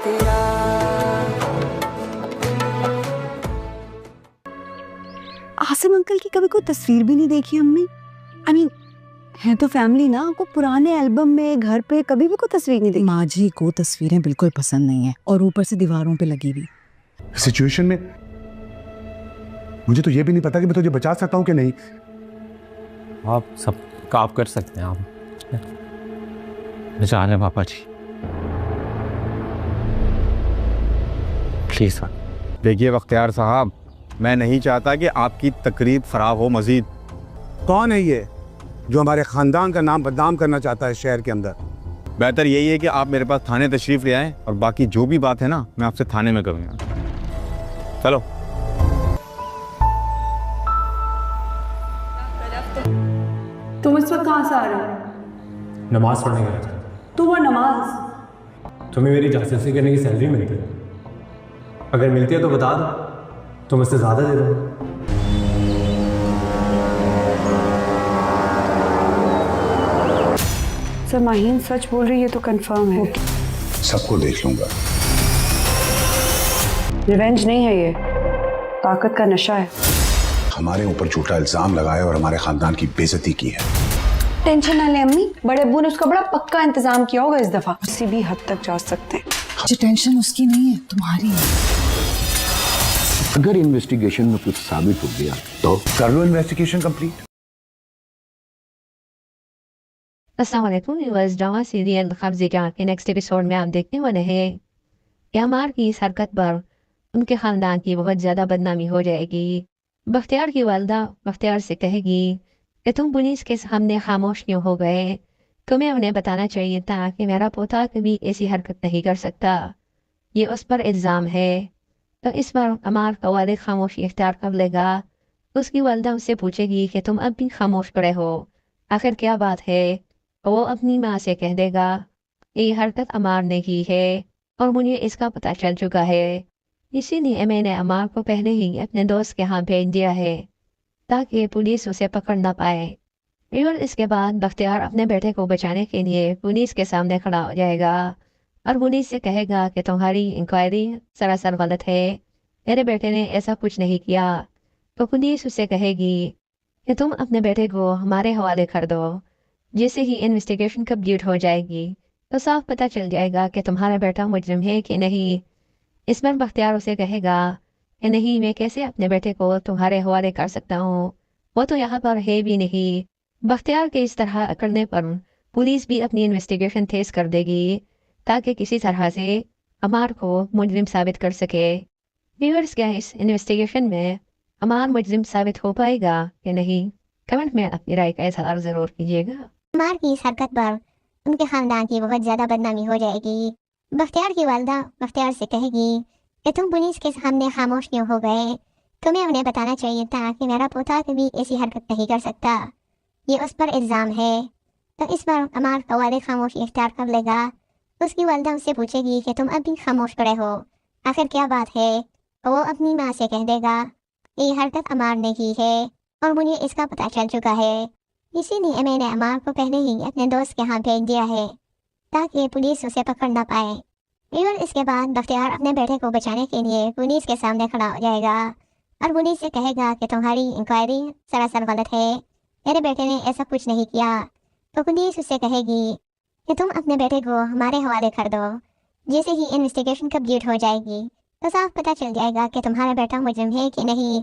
तेरा। आसिम अंकल की कभी कोई तस्वीर भी नहीं देखी हमने। आई मीन है तो फैमिली ना, को पुराने एल्बम में घर पे कभी भी कोई तस्वीर नहीं देखी। माँ जी को तस्वीरें बिल्कुल पसंद नहीं है और ऊपर से दीवारों पे लगी हुई। सिचुएशन में मुझे तो ये भी नहीं पता कि मैं तुझे बचा सकता हूँ कि नहीं। आप सब आप कर सकते हैं, आप बचा लें पापा जी, प्लीज। देखिए बख्तियार साहब, मैं नहीं चाहता कि आपकी तकरीब ख़राब हो मज़ीद। कौन है ये जो हमारे ख़ानदान का नाम बदनाम करना चाहता है शहर के अंदर? बेहतर यही है कि आप मेरे पास थाने तशरीफ़ ले आएँ और बाकी जो भी बात है ना मैं आपसे थाने में करूँगा। चलो। तुम इस वक्त कहाँ से आ रहे हो? नमाज पढ़ने गया था। तुम और नमाज? तुम्हें मेरी जासूसी करने की सैलरी मिलती है? अगर मिलती है तो बता दो, तुम इससे ज़्यादा दे दो। सर माहीन सच बोल रही है तो कंफर्म है। सबको देख लूंगा। रिवेंज नहीं है ये, ताकत का नशा है। हमारे ऊपर झूठा इल्जाम लगाया और हमारे खानदान की बेइज्जती की है। टेंशन ना ले अम्मी, बड़े अब्बू ने उसका बड़ा पक्का इंतजाम किया होगा इस दफा। किसी भी हद तक जा सकते हैं। जो टेंशन उसकी नहीं है, तुम्हारी है। अगर इन्वेस्टिगेशन में कुछ साबित हो गया तो कर लो इन्वेस्टिगेशन कंप्लीट। अस्सलाम वालेकुम व्यूअर्स, ड्रामा सीरियल ख्वाबज़ जहां के नेक्स्ट एपिसोड में आप देखने वाले हैं कि अमार की इस हरकत पर उनके ख़ानदान की बहुत ज़्यादा बदनामी हो जाएगी। बख्तियार की वालदा बख्तियार से कहेगी कि तुम पुलिस के सामने खामोश क्यों हो गए, तुम्हें उन्हें बताना चाहिए था कि मेरा पोता कभी ऐसी हरकत नहीं कर सकता, ये उस पर इल्ज़ाम है। तो इस पर अमार का वालिद खामोशी इख्तियार कर लेगा। उसकी वालदा उससे पूछेगी कि तुम अब भी खामोश पड़े हो, आखिर क्या बात है। वो अपनी माँ से कह देगा ये हरकत अमार ने की है और मुझे इसका पता चल चुका है, इसीलिए मैंने अमार को पहले ही अपने दोस्त के यहाँ भेज दिया है ताकि पुलिस उसे पकड़ ना पाए। और इसके बाद बख्तियार अपने बेटे को बचाने के लिए पुलिस के सामने खड़ा हो जाएगा और पुलिस से कहेगा कि तुम्हारी इंक्वायरी सरासर गलत है, मेरे बेटे ने ऐसा कुछ नहीं किया। तो पुलिस उससे कहेगी कि तुम अपने बेटे को हमारे हवाले कर दो। जैसे ही इन्वेस्टिगेशन कंप्लीट हो जाएगी तो साफ पता चल जाएगा कि तुम्हारा बेटा मुजरिम है कि नहीं। इस पर बख्तियार उसे कहेगा कि नहीं, मैं कैसे अपने बेटे को तुम्हारे हवाले कर सकता हूँ, वो तो यहाँ पर है भी नहीं। बख्तियार के इस तरह करने पर पुलिस भी अपनी इन्वेस्टिगेशन तेज कर देगी ताकि किसी तरह से अमार को मुजरिम साबित कर सके। व्यूअर्स, क्या इस इन्वेस्टिगेशन में अमार मुजरिम साबित हो पाएगा कि नहीं? कमेंट में अपनी राय का इज़हार ज़रूर कीजिएगा। अमार की इस हरकत पर उनके खानदान की बहुत ज़्यादा बदनामी हो जाएगी। बख्तियार की वालदा बख्तियार से कहेगी कि तुम पुलिस के सामने खामोश क्यों हो गए, तुम्हें उन्हें बताना चाहिए था कि मेरा पोता कभी ऐसी हरकत नहीं कर सकता, ये उस पर इल्ज़ाम है। तो इस पर अमार का वालिद खामोशी इख्तियार कर लेगा। उसकी वालदा उससे पूछेगी कि तुम अब भी खामोश पड़े हो, आखिर क्या बात है। वो अपनी माँ से कह देगा ये हरकत अमार ने की है और मुझे इसका पता चल चुका है, इसीलिए मैंने अमार को पहले ही अपने दोस्त के यहाँ भेज दिया है ताकि पुलिस उसे पकड़ ना पाए। और इसके बाद बख्तियार अपने बेटे को बचाने के लिए पुलिस के सामने खड़ा हो जाएगा और पुलिस से कहेगा कि तुम्हारी इंक्वायरी सरासर गलत है, मेरे बेटे ने ऐसा कुछ नहीं किया। तो पुलिस उससे कहेगी कि तुम अपने बेटे को हमारे हवाले कर दो। जैसे ही इन्वेस्टिगेशन कंप्लीट हो जाएगी तो साफ पता चल जाएगा कि तुम्हारा बेटा मुजरिम है कि नहीं।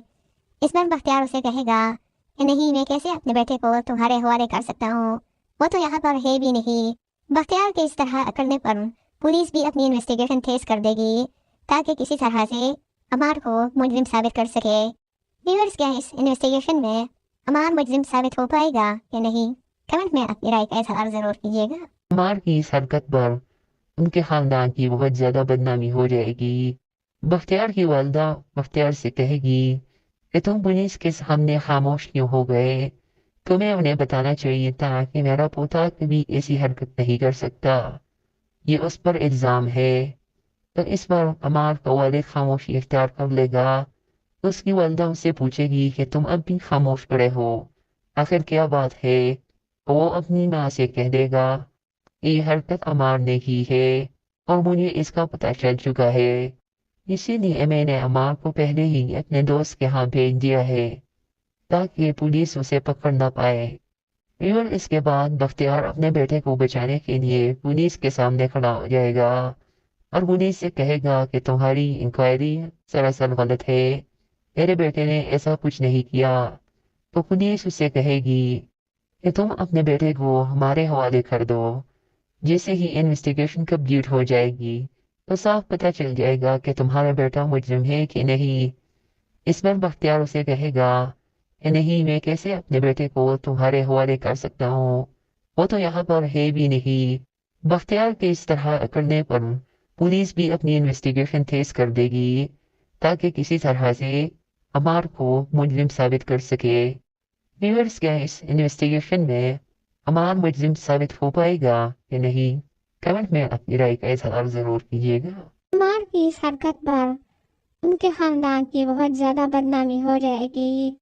इस पर बख्तियार उसे कहेगा कि नहीं, मैं कैसे अपने बेटे को तुम्हारे हवाले कर सकता हूँ, वो तो यहाँ पर है भी नहीं। बख्तियार के इस तरह करने पर पुलिस भी अपनी इन्वेस्टिगेशन तेज कर देगी ताकि किसी तरह से अमार को मुजरिम साबित कर सके। व्यूअर्स, क्या इस इन्वेस्टिगेशन में अमार मुजरिम साबित हो पाएगा कि नहीं? कमेंट में अपनी राय का इज़हार ज़रूर कीजिएगा। अमार की इस हरकत पर उनके ख़ानदान की बहुत ज़्यादा बदनामी हो जाएगी। बख्तियार की वालदा बख्तियार से कहेगी कि तुम पुलिस के सामने खामोश क्यों हो गए, तुम्हें उन्हें बताना चाहिए था कि मेरा पोता कभी ऐसी हरकत नहीं कर सकता, ये उस पर इल्ज़ाम है। तो इस पर अमार का वालिद खामोशी इख्तियार कर लेगा। उसकी वालदा उससे पूछेगी कि तुम अब भी खामोश पड़े हो, आखिर क्या बात है। वो अपनी माँ से कह देगा ये हरकत अमार ने की है और मुझे इसका पता चल चुका है, इसीलिए मैंने अमार को पहले ही अपने दोस्त के यहाँ भेज दिया है ताकि पुलिस उसे पकड़ ना पाए। और इसके बाद बख्तियार अपने बेटे को बचाने के लिए पुलिस के सामने खड़ा हो जाएगा और पुलिस से कहेगा कि तुम्हारी इंक्वायरी सरासर गलत है, मेरे बेटे ने ऐसा कुछ नहीं किया। तो पुलिस उससे कहेगी कि तुम अपने बेटे को हमारे हवाले कर दो। जैसे ही इन्वेस्टिगेशन कंप्लीट हो जाएगी तो साफ पता चल जाएगा कि तुम्हारा बेटा मुजरिम है कि नहीं। इस पर बख्तियार उसे कहेगा कि नहीं, मैं कैसे अपने बेटे को तुम्हारे हवाले कर सकता हूँ, वो तो यहाँ पर है भी नहीं। बख्तियार के इस तरह करने पर पुलिस भी अपनी इन्वेस्टिगेशन तेज कर देगी ताकि किसी तरह से अमार को मुजरिम साबित कर सके। व्यूअर्स, क्या इस इन्वेस्टिगेशन में अमार मुजरिम साबित हो पाएगा या नहीं? कमेंट में अपनी राय का इजहार जरूर कीजिएगा। अमार की इस हरकत पर उनके खानदान की बहुत ज्यादा बदनामी हो जाएगी।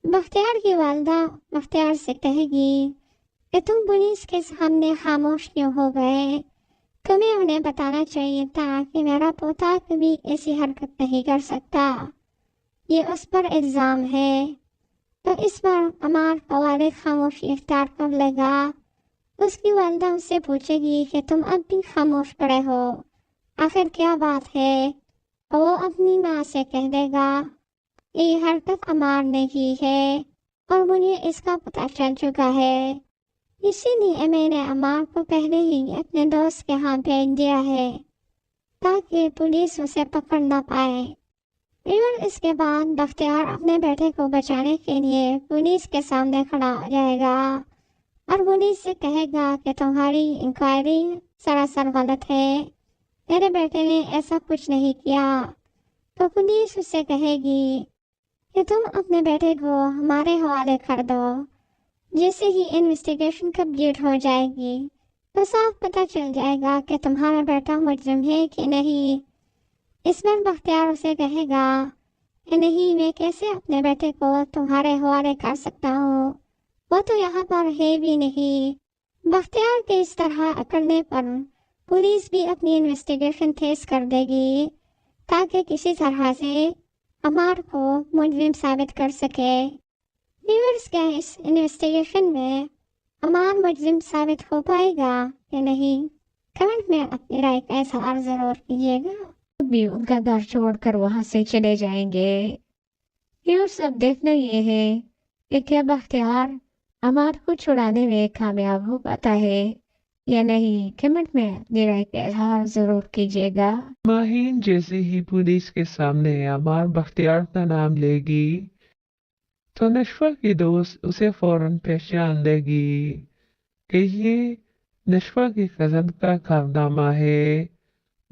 बख्तियार की वालदा बख्तियार से कहेगी कि तुम पुलिस के सामने खामोश क्यों हो गए? तुम्हें उन्हें बताना चाहिए था कि मेरा पोता कभी ऐसी हरकत नहीं कर सकता, ये उस पर इल्ज़ाम है। तो इस पर अमार का वालिद खामोशी इख्तियार कर लेगा। उसकी वालदा उससे पूछेगी कि तुम अब भी खामोश पड़े हो, आखिर क्या बात है? तो वो अपनी माँ से कह देगा ये हरकत अमार ने की है और मुझे इसका पता चल चुका है, इसीलिए मैंने अमार को पहले ही अपने दोस्त के यहाँ भेज दिया है ताकि पुलिस उसे पकड़ ना पाए। और इसके बाद बख्तियार अपने बेटे को बचाने के लिए पुलिस के सामने खड़ा हो जाएगा और पुलिस से कहेगा कि तुम्हारी इंक्वायरी सरासर गलत है, मेरे बेटे ने ऐसा कुछ नहीं किया। तो पुलिस उससे कहेगी कि तुम अपने बेटे को हमारे हवाले कर दो। जैसे ही इन्वेस्टिगेशन कंप्लीट हो जाएगी तो साफ पता चल जाएगा कि तुम्हारा बेटा मुजरिम है कि नहीं। इस पर बख्तियार उसे कहेगा कि नहीं, मैं कैसे अपने बेटे को तुम्हारे हवाले कर सकता हूँ, वो तो यहाँ पर है भी नहीं। बख्तियार के इस तरह करने पर पुलिस भी अपनी इन्वेस्टिगेशन तेज कर देगी ताकि किसी तरह से अमार को मुजरिम साबित कर सके। व्यूअर्स, क्या इस इन्वेस्टिगेशन में अमार मुजरिम साबित हो पाएगा या नहीं? कमेंट में अपनी राय का इजहार जरूर कीजिएगा। भी उनका घर छोड़कर वहां से चले जाएंगे। व्यूअर्स, अब देखना ये है कि क्या बख्तियार अमार को छुड़ाने में कामयाब हो पाता है या नहीं। कमेंट में अपनी राय का इजहार जरूर कीजिएगा। माहीन जैसे ही पुलिस के सामने अमार बख्तियार का नाम लेगी तो नशवा की दोस्त उसे फौरन पहचान लेगी कि ये नशवा की कज़न का कारनामा है,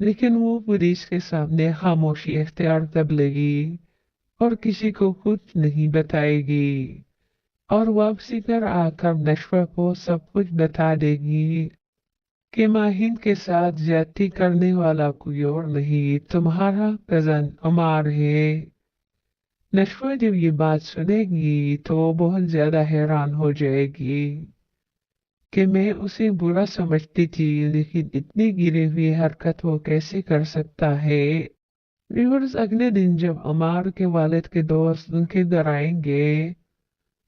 लेकिन वो पुलिस के सामने खामोशी इख्तियार कर लेगी और किसी को कुछ नहीं बताएगी और वापसी कर आकर नशवा को सब कुछ बता देगी कि माहीन के साथ ज्यादती करने वाला कोई और नहीं, तुम्हारा कज़न अमार है। नशवा जब ये बात सुनेगी तो बहुत ज्यादा हैरान हो जाएगी कि मैं उसे बुरा समझती थी, लेकिन इतनी गिरी हुई हरकत वो कैसे कर सकता है। व्यूअर्स, अगले दिन जब अमार के वालिद के दोस्त उनके घर आएंगे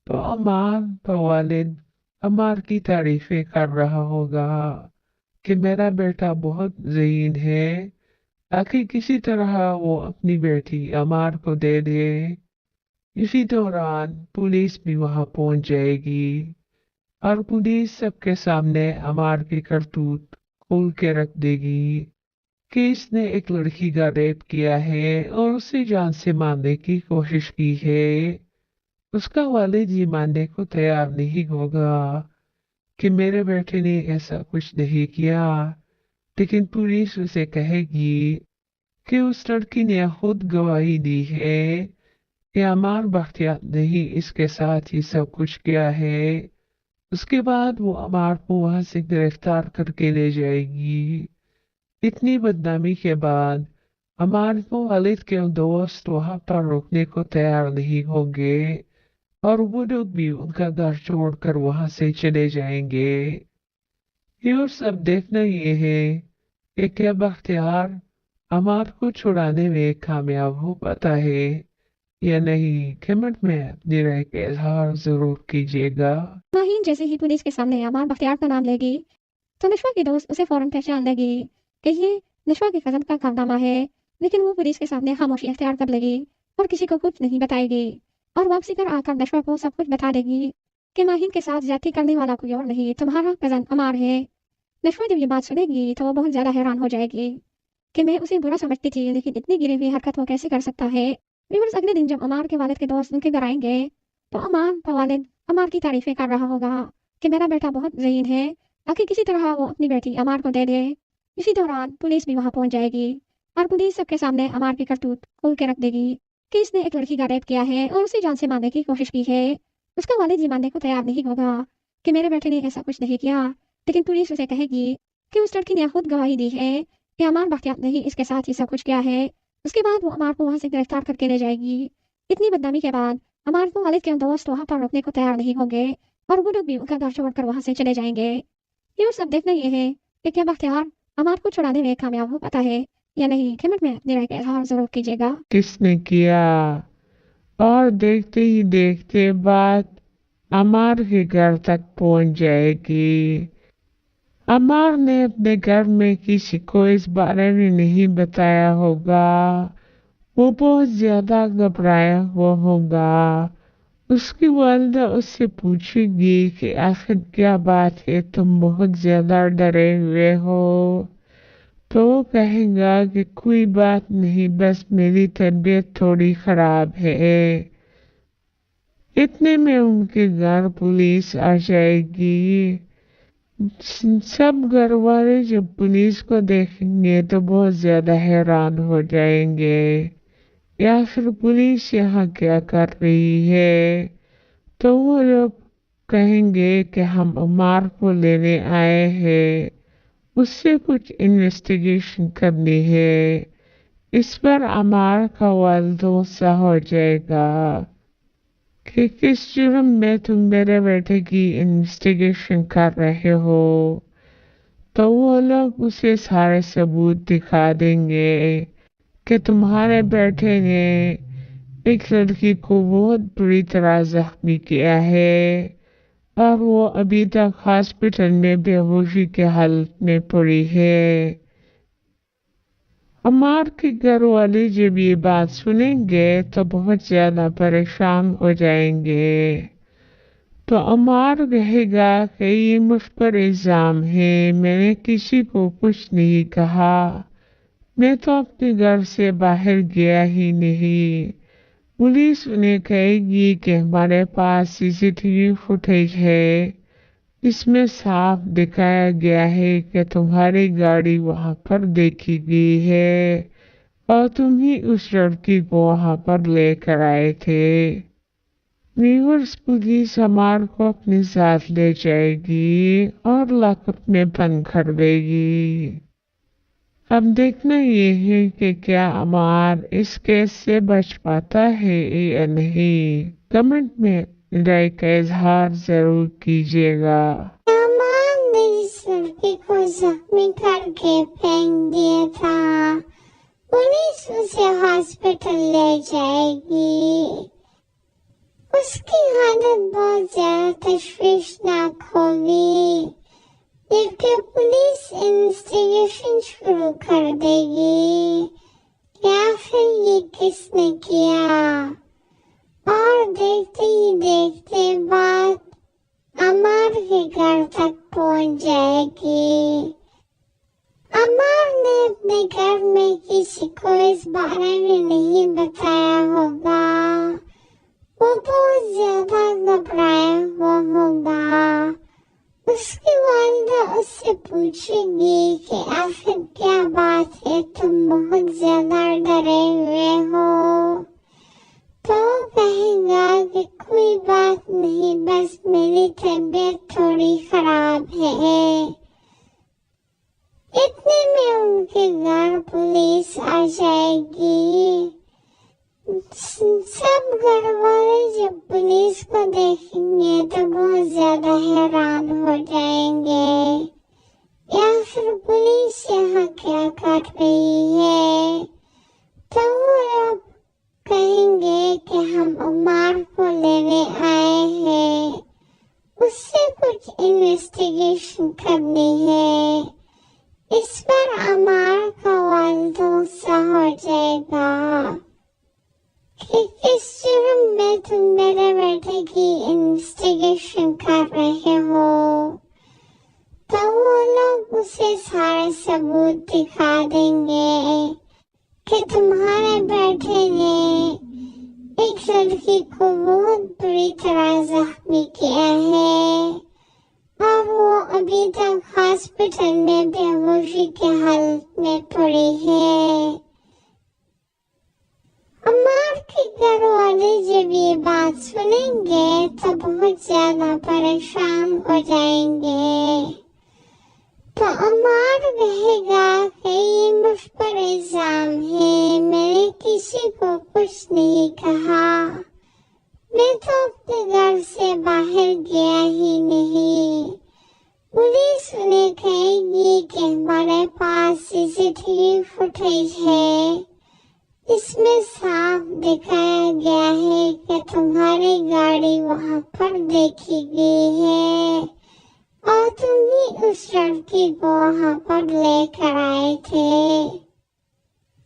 तो अमार का वालिद अमार की तारीफें कर रहा होगा कि मेरा बेटा बहुत ज़हीन है, ताकि किसी तरह वो अपनी बेटी अमार को दे दे। इसी दौरान पुलिस भी वहां पहुंच जाएगी और पुलिस सबके सामने अमार की करतूत खोल के रख देगी कि इसने एक लड़की का रेप किया है और उसे जान से मारने की कोशिश की है। उसका वालिद ये मानने को तैयार नहीं होगा कि मेरे बेटे ने ऐसा कुछ नहीं किया, लेकिन पुलिस उसे कहेगी कि उस लड़की ने खुद गवाही दी है कि अमार बख्तियार ने ही इसके साथ ही सब कुछ किया है। उसके बाद वो अमार को वहां से गिरफ्तार करके ले जाएगी। इतनी बदनामी के बाद अमार को वालिद के दोस्त वहां पर रोकने को तैयार नहीं होंगे और वो लोग भी उनका घर छोड़कर वहां से चले जाएंगे। और सब देखना ये है कि क्या बख्तियार अमार को छुड़ाने में कामयाब हो पाता है या नहीं। कमेंट में अपनी राय का इजहार जरूर कीजिएगा। माहीन जैसे ही पुलिस के सामने अमार बख्तियार का नाम लेगी तो नशवा की दोस्त उसे फौरन पहचान लेगी कि ये नशवा के कज़न का कारनामा है, लेकिन वो पुलिस के सामने खामोशी अख्तियार कर लेगी और किसी को कुछ नहीं बताएगी और वापसी पर आकर नशवा को सब कुछ बता देगी कि माहीन के साथ ज्यादती करने वाला कोई और नहीं, तुम्हारा कज़न अमार है। नशवा जब ये बात सुनेगी तो वो बहुत ज़्यादा हैरान हो जाएगी कि मैं उसे बुरा समझती थी, लेकिन इतनी गिरी हुई हरकत वो कैसे कर सकता है। व्यूअर्स, अगले दिन जब अमार के वालिद के दोस्त उनके घर आएंगे तो अमार का वालिद अमार की तारीफें कर रहा होगा कि मेरा बेटा बहुत ज़हीन है, ताकि किसी तरह वो अपनी बेटी अमार को दे दे। इसी दौरान पुलिस भी वहाँ पहुँच जाएगी और पुलिस सबके सामने अमार की करतूत खोल के रख देगी कि इसने एक लड़की का रेप किया है और उसे जान से मारने की कोशिश की है। उसका वालिद ये मानने को तैयार नहीं होगा कि मेरे बेटे ने ऐसा कुछ नहीं किया, लेकिन पुलिस उसे कहेगी कि उस लड़की ने खुद गवाही दी है कि अमार बख्तियार ने ही इसके साथ ही सब कुछ किया है। उसके बाद वो अमार को वहाँ से गिरफ्तार करके ले जाएगी। इतनी बदनामी के बाद अमार को वालिद के दोस्त वहाँ पर रुकने को तैयार नहीं होंगे और वो लोग भी उनका घर छोड़कर वहाँ से चले जाएंगे। ये सब देखना ये है कि क्या बख्तियार अमार को छुड़ाने में कामयाब हो पाता है या नहीं। कमेंट में अपनी राय का इजहार जरूर कीजिएगा। किसने किया, और देखते ही देखते बात अमार के घर तक पहुंच जाएगी। अमार ने अपने घर में किसी को इस बारे में नहीं बताया होगा। वो बहुत ज्यादा घबराया हुआ होगा। उसकी वालिदा उससे पूछेगी कि आखिर क्या बात है, तुम बहुत ज्यादा डरे हुए हो। तो वो कहेगा कि कोई बात नहीं, बस मेरी तबीयत थोड़ी खराब है। इतने में उनके घर पुलिस आ जाएगी। सब घर वाले जब पुलिस को देखेंगे तो बहुत ज्यादा हैरान हो जाएंगे, या फिर पुलिस यहाँ क्या कर रही है। तो वो लोग कहेंगे कि हम अमार को लेने आए हैं, उससे कुछ इन्वेस्टिगेशन करनी है। इस पर अमार का वालिद गुस्सा हो जाएगा कि किस जुर्म में तुम मेरे बेटे की इन्वेस्टिगेशन कर रहे हो। तो वो लोग उसे सारे सबूत दिखा देंगे कि तुम्हारे बेटे ने एक लड़की को बहुत बुरी तरह जख्मी किया है और वो अभी तक हॉस्पिटल में बेहोशी की हालत में पड़ी है। अमार के घर वाले जब ये बात सुनेंगे तो बहुत ज्यादा परेशान हो जाएंगे। तो अमार कहेगा कि ये मुझ पर इल्जाम है, मैंने किसी को कुछ नहीं कहा, मैं तो अपने घर से बाहर गया ही नहीं। पुलिस उन्हें कहेगी कि हमारे पास सीसीटीवी फुटेज है, इसमें साफ दिखाया गया है कि तुम्हारी गाड़ी वहां पर देखी गई है और तुम ही उस लड़की को वहां पर लेकर आए थे। व्यूअर्स, पुलिस अमार को अपने साथ ले जाएगी और लॉकअप में बंद कर देगी। अब देखना ये है कि क्या अमार इस केस से बच पाता है या नहीं। कमेंट में राय का इजहार जरूर कीजिएगा। अमार ने इस लड़की को जख्मी करके फेंक दिया था। पुलिस उसे हॉस्पिटल ले जाएगी। उसकी हालत बहुत ज्यादा तशवीशनाक होगी, जबकि पुलिस इन्वेस्टिगेशन शुरू कर देगी कि आखिर ये किसने किया। और देखते ही देखते बात अमार के घर तक पहुंच जाएगी। अमार ने अपने घर में किसी को इस बारे में नहीं बताया होगा। वो बहुत ज्यादा घबराया हुआ होगा। उसकी वालिदा उससे पूछेगी कि आखिर क्या बात है, तुम बहुत ज्यादा डरे हुए हो। तो कहेगा कि कोई बात नहीं, बस मेरी तबीयत थोड़ी खराब है। इतने में उनके घर पुलिस आ जाएगी। सब घर वाले जब पुलिस को देखेंगे तो बहुत ज्यादा हैरान हो जाएंगे। या फिर पुलिस यहाँ क्या कर रही है? तो वो लोग कहेंगे कि हम उमर को लेने आए हैं, उससे कुछ इन्वेस्टिगेशन करनी है। इस पर अमर का वालिद सा हो जाएगा कि किस जुर्म में तुम मेरे बेटे की इन्वेस्टिगेशन कर रहे हो। तो वो लोग उसे सारे सबूत दिखा देंगे कि तुम्हारे बेटे ने एक लड़की को बहुत बुरी तरह जख्मी किया है और वो अभी तक हॉस्पिटल में बेहोशी की हालत में पड़ी है। अमर के घर वाले जब ये बात सुनेंगे तो बहुत ज्यादा परेशान हो जाएंगे। तो अमर कहेगा कि ये मुझ पर इल्जाम है, मैंने किसी को कुछ नहीं कहा, मैं तो अपने घर से बाहर गया ही नहीं। पुलिस उन्हें कहेगी कि हमारे पास सीसीटीवी फुटेज है, इसमें साफ दिखाया गया है कि तुम्हारी गाड़ी वहां पर देखी गई है और तुम ही उस लड़की को वहां पर लेकर आए थे।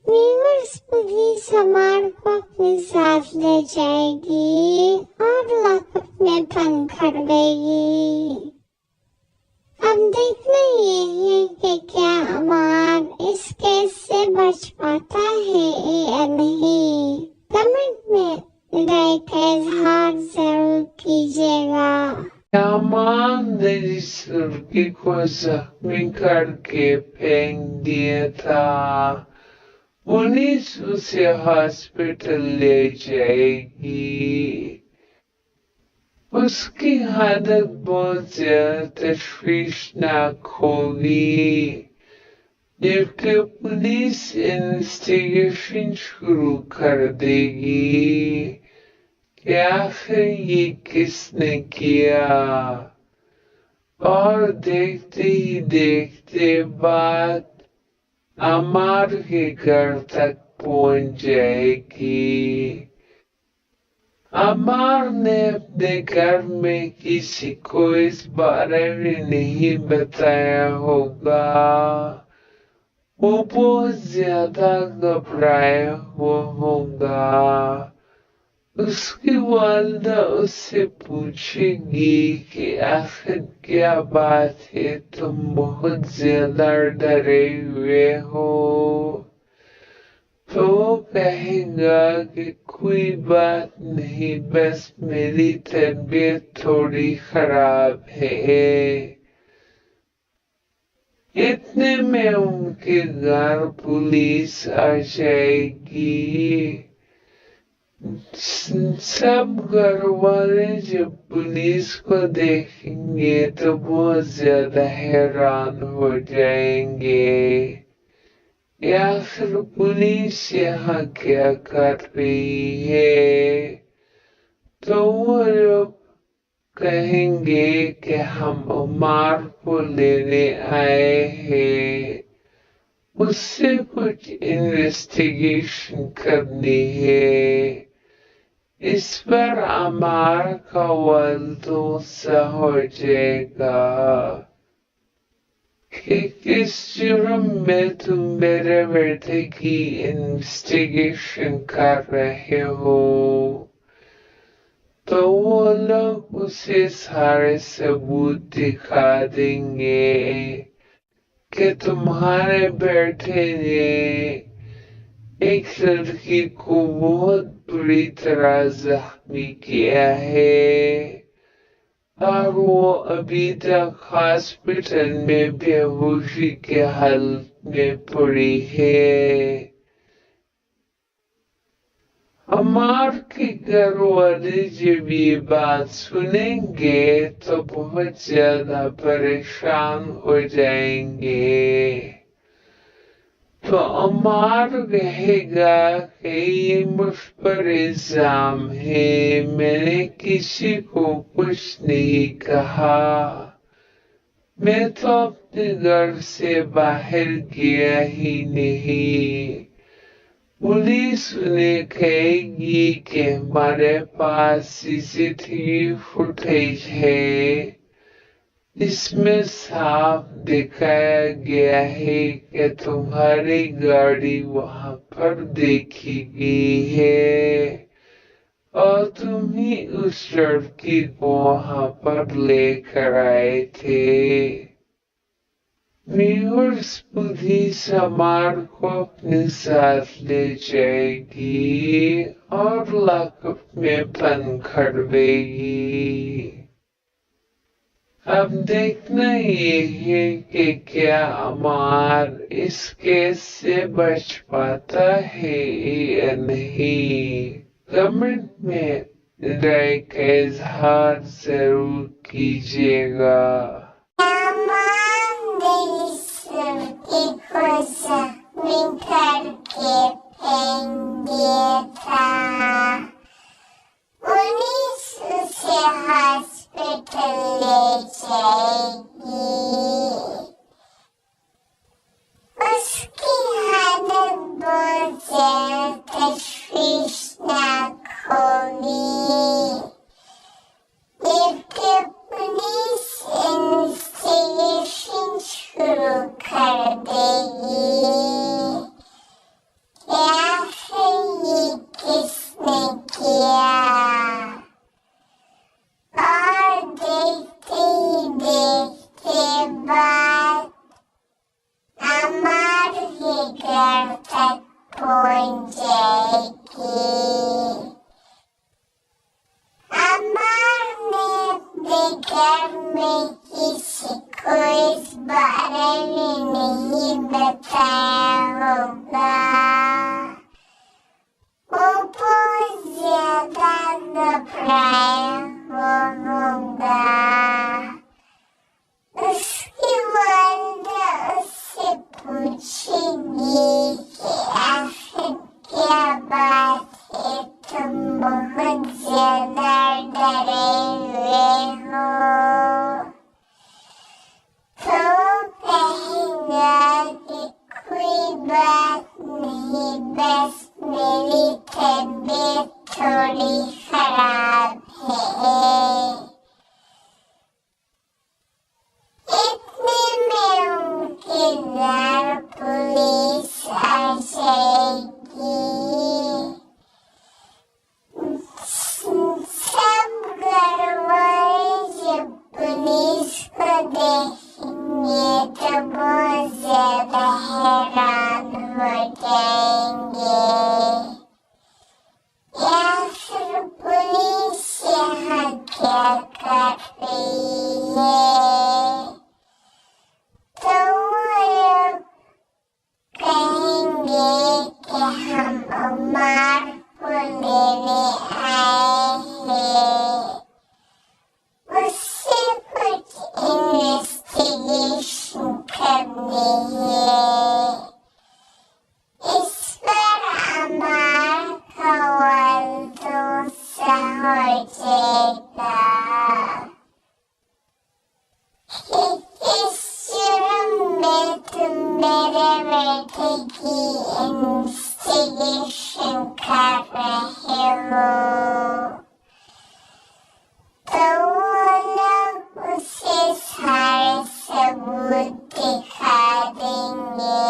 व्यूअर्स, पुलिस अमर को अपने साथ ले जाएगी और लॉकअप में बंद कर देगी। अब देखना ये है कि क्या अमर इस केस से बच पाता है या नहीं। कमेंट में राय का इजहार जरूर कीजिएगा। अमर ने जिस लड़की को जख्मी करके फेंक दिया था, पुलिस उसे हॉस्पिटल ले जाएगी। उसकी हालत बहुत ज्यादा तशवीशनाक होगी, जबकि पुलिस इन्वेस्टिगेशन शुरू कर देगी कि आखिर ये किसने किया, और देखते ही देखते बात अमर के घर तक पहुंच जाएगी। अमर ने अपने घर में किसी को इस बारे में नहीं बताया होगा, वो बहुत ज्यादा घबराया हुआ होगा। उसकी वालिदा उससे पूछेगी कि आखिर क्या बात है, तुम बहुत ज्यादा डरे हुए हो। तो वो कहेगा कि कोई बात नहीं, बस मेरी तबीयत थोड़ी खराब है। इतने में उनके घर पुलिस आ जाएगी। सब घर वाले जब पुलिस को देखेंगे तो बहुत ज्यादा हैरान हो जाएंगे, या फिर पुलिस यहाँ क्या कर रही है। तो वो लोग कहेंगे कि हम उमर को लेने आए हैं, उससे कुछ इन्वेस्टिगेशन करनी है। इस पर अमर का वालिद सा हो जाएगा कि किस जुर्म में तुम मेरे बेटे की इन्वेस्टिगेशन कर रहे हो। तो वो लोग उसे सारे सबूत दिखा देंगे कि तुम्हारे बेटे ने एक लड़की को बहुत बुरी तरह जख्मी किया है और वो अभी तक हॉस्पिटल में बेहोशी के हालत में पड़ी है। अमर के घर वाले जब ये बात सुनेंगे तो बहुत ज्यादा परेशान हो जाएंगे। तो अमर कहेगा कि ये मुझ पर इल्जाम है, मैंने किसी को कुछ नहीं कहा, मैं तो अपने घर से बाहर गया ही नहीं। पुलिस उन्हें कहेगी कि हमारे पास सीसीटीवी फुटेज है, इसमें साफ दिखाया गया है कि तुम्हारी गाड़ी वहां पर देखी गई है और तुम ही उस लड़की को वहां पर लेकर आए थे। व्यूअर्स, पुलिस अमार को अपने साथ ले जाएगी और लॉकअप में बंद कर देगी। अब देखना ये है कि क्या अमार इस केस से बच पाता है या नहीं। कमेंट में राय का इजहार जरूर कीजिएगा। उसकी हालत बहुत ज्यादा तशवीशनाक होगी। पुलिस इन्वेस्टिगेशन शुरू कर देगी कि आखिर ये किसने किया, और देखते ही देखते बाद अमर के घर तक पहुंच जाएगी। अमर ने अपने घर में किसी को इस बारे में नहीं बताया होगा। वो बहुत ज्यादा घबराया होगा। उसकी वालिदा उससे पूछेगी कि आखिर क्या बात है, तुम बहुत ज्यादा डरे हुए हो। तो कहेगा कि कोई बात नहीं, बस मेरी तबीयत थोड़ी खराब है। इतने में उनके घर पुलिस आ जाएगी। सब घर वाले जब पुलिस को देखेंगे तो बहुत ज्यादा हैरान हो जाएंगे। या फिर पुलिस यहाँ क्या कर रही है, तो वो लोग कहेंगे कि हम उमर को लेने आए हैं, उससे कुछ इन्वेस्टिगेशन करनी है। इस पर अमर का वालिदा हो जाएगा कि इस जुर्म में तुम मेरे बेटे की इन्वेस्टिगेशन कर रहे हो। तो वो लोग उसे सारे सबूत दिखा देंगे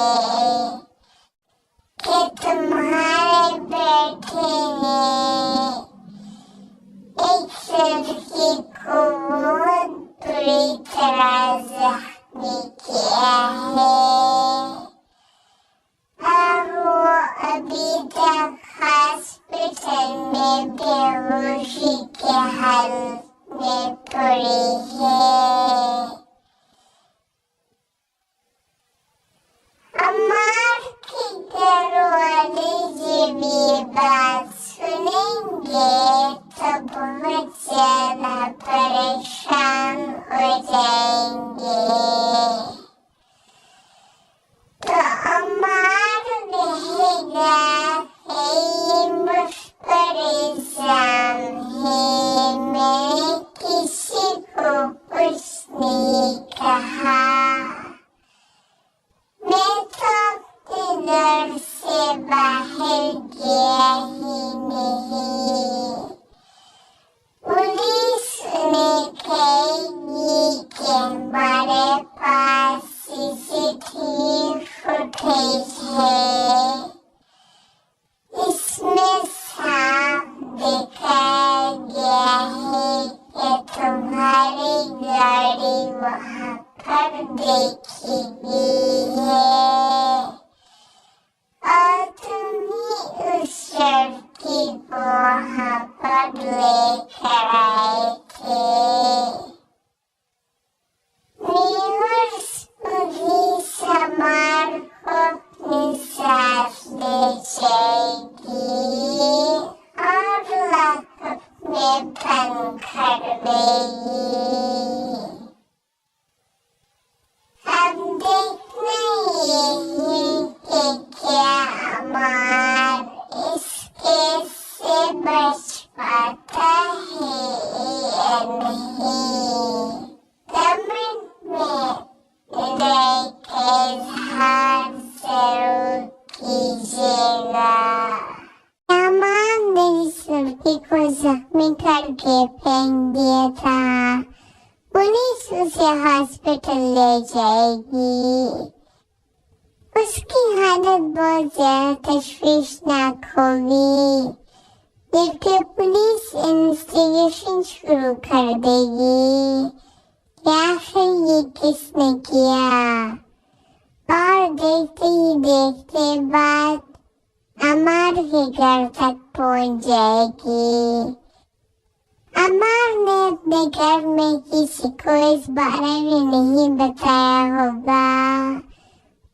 कि तुम्हारे बेटे ने एक लड़की को बहुत बुरी तरह जख्मी किया है और वो अभी तक हॉस्पिटल में बेहोशी के हालत में पड़ी है। अमर के घर वाले जब ये बात सुनेंगे तो बहुत ज्यादा परेशान हो जाएंगे। तो अमर रहेगा ये मुझ पर इल्जाम है, मैं किसी को कुछ घर से बाहर गया ही नहीं। पुलिस ने कहेगी कि हमारे पास सीसीटीवी फुटेज है, इसमें साफ दिखाया गया है कि तुम्हारी गाड़ी वहाँ पर देखी गई है और तुम्हें उस लड़की को वहाँ पर लेकर आए थे। न्यूयॉर्क पुलिस हमारे को अपने साथ ले जाएगी और लॉकअप में बंद कर देगी। अब देखना यही कि क्या अमर इस केस से बच पाता है या नहीं। कमेंट में राय का इजहार जरूर कीजिएगा। अमर ने इस लड़की को जख्मी करके फेंक दिया था। पुलिस उसे हॉस्पिटल ले जाएगी। उसकी हालत बहुत ज्यादा तशवीशनाक होगी, जबकि पुलिस इन्वेस्टिगेशन शुरू कर देगी कि आखिर ये किसने किया। और देखते ही देखते बात अमर के घर तक पहुंच जाएगी। अमर ने अपने घर में किसी को इस बारे में नहीं बताया होगा।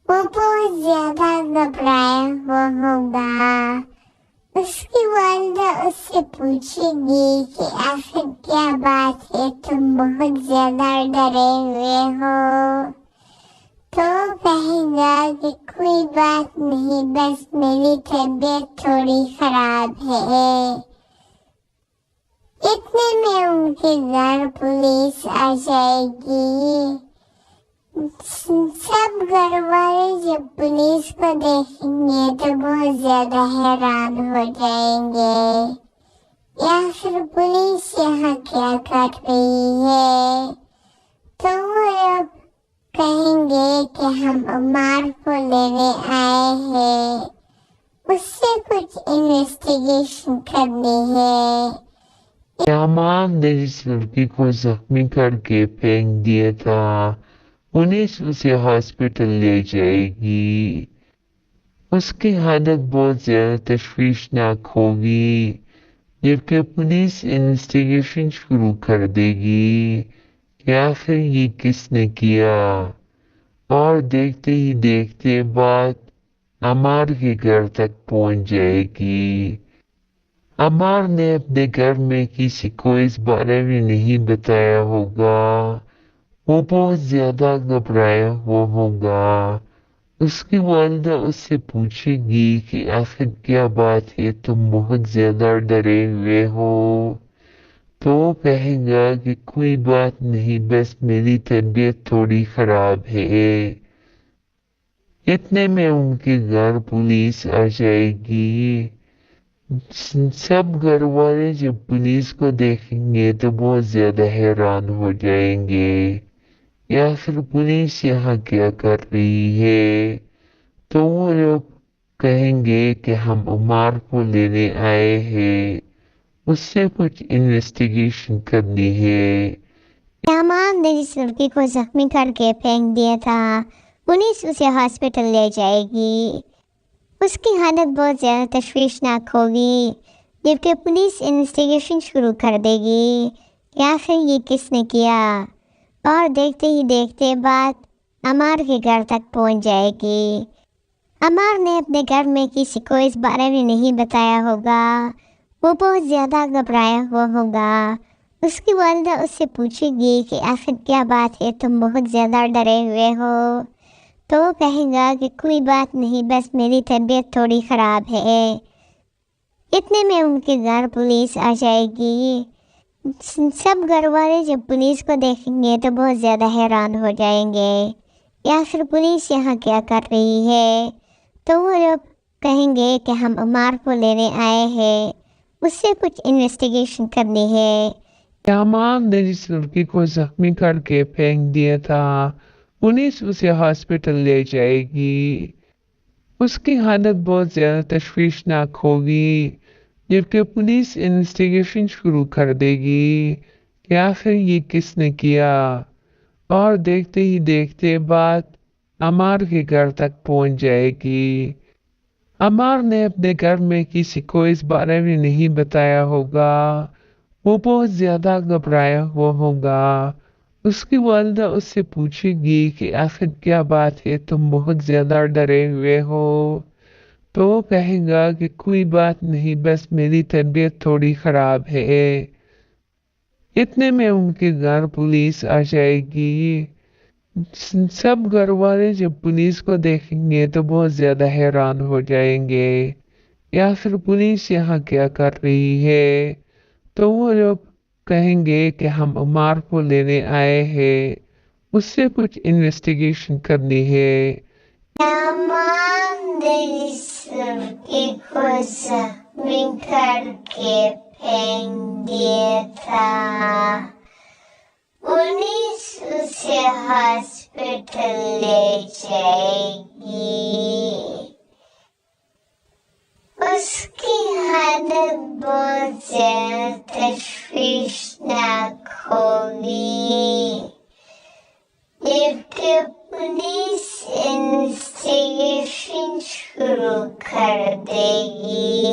वो बहुत ज्यादा घबराया हुआ होगा। उसकी वालिदा उससे पूछेगी कि आखिर क्या बात है, तुम बहुत ज्यादा डरे हुए हो। तो कहेगा कि कोई बात नहीं, बस मेरी तबीयत थोड़ी खराब है। इतने में उनके घर पुलिस आ जाएगी। सब घर वाले जब पुलिस को देखेंगे तो बहुत ज्यादा हैरान हो जाएंगे। या फिर पुलिस यहाँ क्या कर रही है। तो वो लोग कहेंगे कि हम अमर को लेने आए हैं, उससे कुछ इन्वेस्टिगेशन करनी है। अमर ने इस लड़की को जख्मी करके फेंक दिया था। पुलिस उसे हॉस्पिटल ले जाएगी। उसकी हालत बहुत ज्यादा तशवीशनाक होगी, जबकि पुलिस इन्वेस्टिगेशन शुरू कर देगी कि आखिर ये किसने किया। और देखते ही देखते बात अमर के घर तक पहुंच जाएगी। अमर ने अपने घर में किसी को इस बारे में नहीं बताया होगा। वो बहुत ज्यादा घबराया हुआ होगा। उसकी वालिदा उससे पूछेगी कि आखिर क्या बात है, तुम बहुत ज्यादा डरे हुए हो। तो कहेगा कि कोई बात नहीं, बस मेरी तबीयत थोड़ी खराब है। इतने में उनके घर पुलिस आ जाएगी। सब घर वाले जब पुलिस को देखेंगे तो बहुत ज्यादा हैरान हो जाएंगे। या फिर पुलिस यहाँ क्या कर रही है। तो वो लोग कहेंगे कि हम अमर को लेने आए हैं, उससे कुछ इन्वेस्टिगेशन करनी है। अमर ने इस लड़की को जख्मी करके फेंक दिया था। पुलिस उसे हॉस्पिटल ले जाएगी। उसकी हालत बहुत ज़्यादा तशवीशनाक होगी, जबकि पुलिस इन्वेस्टिगेशन शुरू कर देगी कि आखिर ये किसने किया। और देखते ही देखते बात अमर के घर तक पहुंच जाएगी। अमर ने अपने घर में किसी को इस बारे में नहीं बताया होगा। वो बहुत ज़्यादा घबराया हुआ होगा। उसकी वालिदा उससे पूछेगी कि आखिर क्या बात है, तुम बहुत ज़्यादा डरे हुए हो। तो कहेगा कि कोई बात नहीं, बस मेरी तबीयत थोड़ी ख़राब है। इतने में उनके घर पुलिस आ जाएगी। सब घर वाले जब पुलिस को देखेंगे तो बहुत ज़्यादा हैरान हो जाएंगे। या फिर पुलिस यहाँ क्या कर रही है। तो वो लोग कहेंगे कि हम अमार को लेने आए हैं, उससे कुछ इन्वेस्टिगेशन करनी है। यामान ने जिस लड़की को जख्मी करके फेंक दिया था, पुलिस उसे हॉस्पिटल ले जाएगी। उसकी हालत बहुत ज्यादा तशवीशनाक होगी, जबकि पुलिस इन्वेस्टिगेशन शुरू कर देगी कि आखिर ये किसने किया। और देखते ही देखते बात अमार के घर तक पहुंच जाएगी। अमार ने अपने घर में किसी को इस बारे में नहीं बताया होगा। वो बहुत ज्यादा घबराया हुआ होगा। उसकी वालिदा उससे पूछेगी कि आखिर क्या बात है, तुम बहुत ज्यादा डरे हुए हो। तो वो कहेगा कि कोई बात नहीं, बस मेरी तबीयत थोड़ी खराब है। इतने में उनके घर पुलिस आ जाएगी। सब घर वाले जब पुलिस को देखेंगे तो बहुत ज्यादा हैरान हो जाएंगे, या फिर पुलिस यहाँ क्या कर रही है। तो वो लोग कहेंगे कि हम अमार को लेने आए हैं, उससे कुछ इन्वेस्टिगेशन करनी है। यामान ने इस लड़की को जख्मी करके फेंक दिया था, पुलिस उसे हॉस्पिटल ले जाएगी। उसकी हालत बहुत ज्यादा तशवीशनाक होगी, जबकि पुलिस इन्वेस्टिगेशन शुरू कर देगी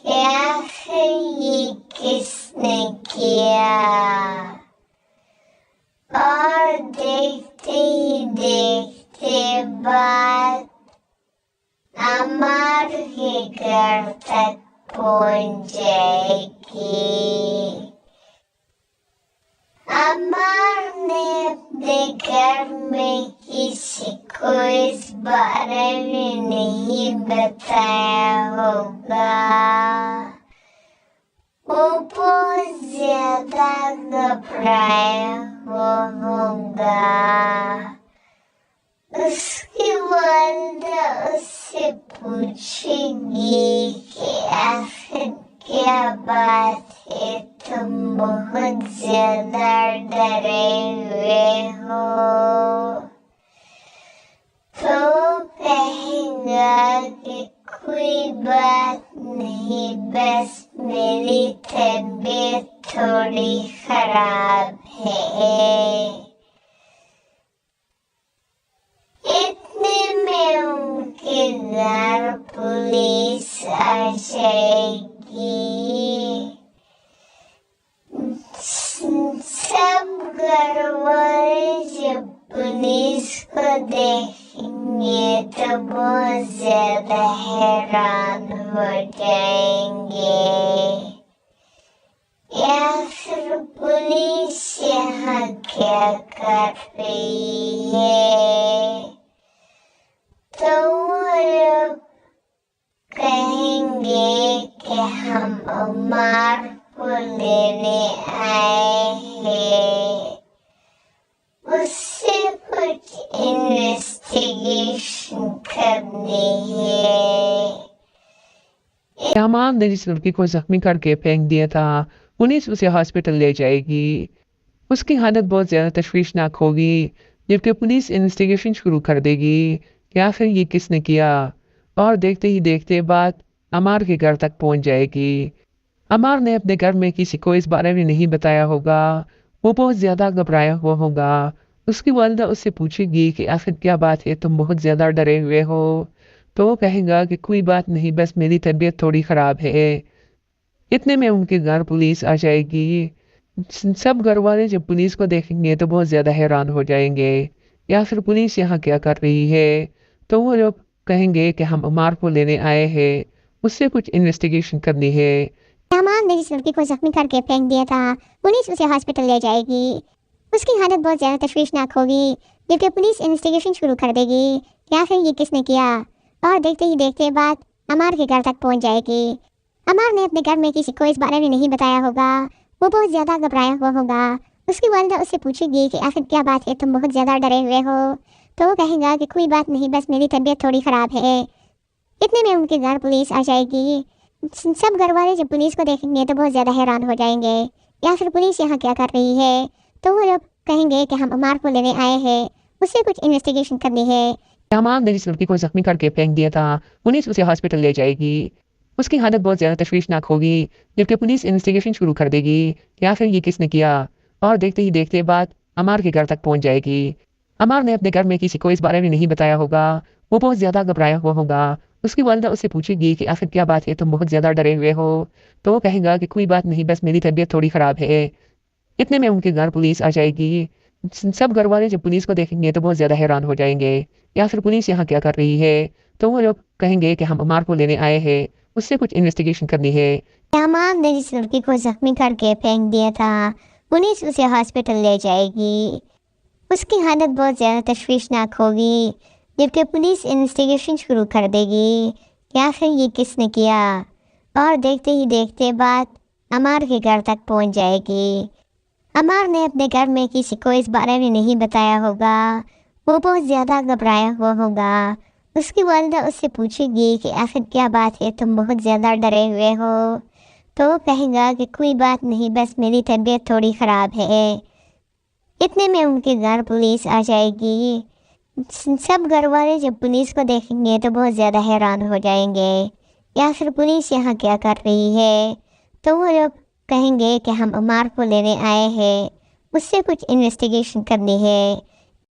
कि आखिर ये किसने किया। और देखते ही देखते बात अमार के घर तक पहुंच जाएगी। अमार ने अपने घर में किसी को इस बारे में नहीं बताया होगा। वो बहुत ज्यादा घबराया हुआ होगा। उसकी वालिदा उससे पूछेगी कि आखिर क्या बात है, तुम बहुत ज्यादा डरे हुए हो। तो कहेगा कि कोई बात नहीं, बस मेरी तबीयत थोड़ी खराब है। इतने में उनके घर पुलिस आ जाएगी। सब घर वाले जब पुलिस को देखेंगे तो बहुत ज्यादा हैरान हो जाएंगे। या फिर पुलिस यहाँ क्या कर रही है। तो वो लोग कहेंगे कि हम अमार को लेने आए हैं, उससे कुछ इन्वेस्टिगेशन करनी है। यामान ने जिस लड़की को जख्मी करके फेंक दिया था, पुलिस उसे हॉस्पिटल ले जाएगी। उसकी हालत बहुत ज्यादा तशवीशनाक होगी, जबकि पुलिस इन्वेस्टिगेशन शुरू कर देगी कि आखिर ये किसने किया। और देखते ही देखते बात अमार के घर तक पहुंच जाएगी। अमार ने अपने घर में किसी को इस बारे में नहीं बताया होगा। वो बहुत ज्यादा घबराया हुआ होगा। उसकी वालिदा उससे पूछेगी कि आखिर क्या बात है, तुम बहुत ज्यादा डरे हुए हो। तो वो कहेगा कि कोई बात नहीं, बस मेरी तबीयत थोड़ी खराब है। इतने में उनके घर पुलिस आ जाएगी। सब घर वाले जब पुलिस को देखेंगे तो बहुत ज्यादा हैरान हो जाएंगे, या फिर पुलिस यहाँ क्या कर रही है। तो वो लोग कहेंगे कि हम अमार को लेने आए हैं, उससे कुछ इन्वेस्टिगेशन करनी है। यामान ने जिस लड़की को जख्मी करके फेंक दिया था, पुलिस उसे हॉस्पिटल ले जाएगी। उसकी हालत बहुत ज्यादा तशवीशनाक होगी, जबकि पुलिस इन्वेस्टिगेशन शुरू कर देगी कि आखिर ये किसने किया। और देखते ही देखते बात अमार के घर तक पहुंच जाएगी। अमार ने अपने घर में किसी को इस बारे में नहीं बताया होगा। वो बहुत ज्यादा घबराया हुआ होगा। उसकी वालिदा उससे पूछेगी कि आखिर क्या बात है, तुम बहुत ज्यादा डरे हुए हो। तो वो कहेगा कि कोई बात नहीं, बस मेरी तबीयत थोड़ी ख़राब है। इतने में उनके घर पुलिस आ जाएगी। सब घर वाले जब पुलिस को देखेंगे तो बहुत ज़्यादा हैरान हो जाएंगे, या फिर पुलिस यहाँ क्या कर रही है। तो वो लोग कहेंगे कि हम अमार को लेने आए हैं, उससे कुछ इन्वेस्टिगेशन करनी है। अमार ने जिस लड़की को जख्मी करके फेंक दिया था, पुलिस उसे हॉस्पिटल ले जाएगी। उसकी हालत बहुत ज़्यादा तशवीशनाक होगी, जबकि पुलिस इन्वेस्टिगेशन शुरू कर देगी कि आखिर ये किसने किया। और देखते ही देखते बात अमार के घर तक पहुँच जाएगी। अमार ने अपने घर में किसी को इस बारे में नहीं बताया होगा। वो बहुत ज़्यादा घबराया हुआ होगा। उसकी वालिदा उससे पूछेगी कि आखिर क्या बात है, तुम बहुत ज़्यादा डरे हुए हो। तो वो कहेगा कि कोई बात नहीं, बस मेरी तबीयत थोड़ी ख़राब है। इतने में उनके घर पुलिस आ जाएगी। सब घर वाले जब पुलिस को देखेंगे तो बहुत ज़्यादा हैरान हो जाएंगे, या फिर पुलिस यहाँ क्या कर रही है। तो वो लोग कहेंगे कि हम अमार को लेने आए हैं, उससे कुछ इन्वेस्टिगेशन करनी है। अमार ने जिस लड़की को जख्मी करके फेंक दिया था, पुलिस उसे हॉस्पिटल ले जाएगी। उसकी हालत बहुत ज़्यादा तशवीशनाक होगी, जबकि पुलिस इन्वेस्टिगेशन शुरू कर देगी कि आखिर ये किसने किया। और देखते ही देखते बात अमार के घर तक पहुंच जाएगी। अमार ने अपने घर में किसी को इस बारे में नहीं बताया होगा। वो बहुत ज़्यादा घबराया हुआ होगा। उसकी वालिदा उससे पूछेगी कि आखिर क्या बात है, तुम बहुत ज़्यादा डरे हुए हो। तो वो कहेगा कि कोई बात नहीं, बस मेरी तबीयत थोड़ी ख़राब है। इतने में उनके घर पुलिस आ जाएगी। सब घर वाले जब पुलिस को देखेंगे तो बहुत ज़्यादा हैरान हो जाएंगे, या फिर पुलिस यहाँ क्या कर रही है। तो वो लोग कहेंगे कि हम अमार को लेने आए हैं, उससे कुछ इन्वेस्टिगेशन करनी है।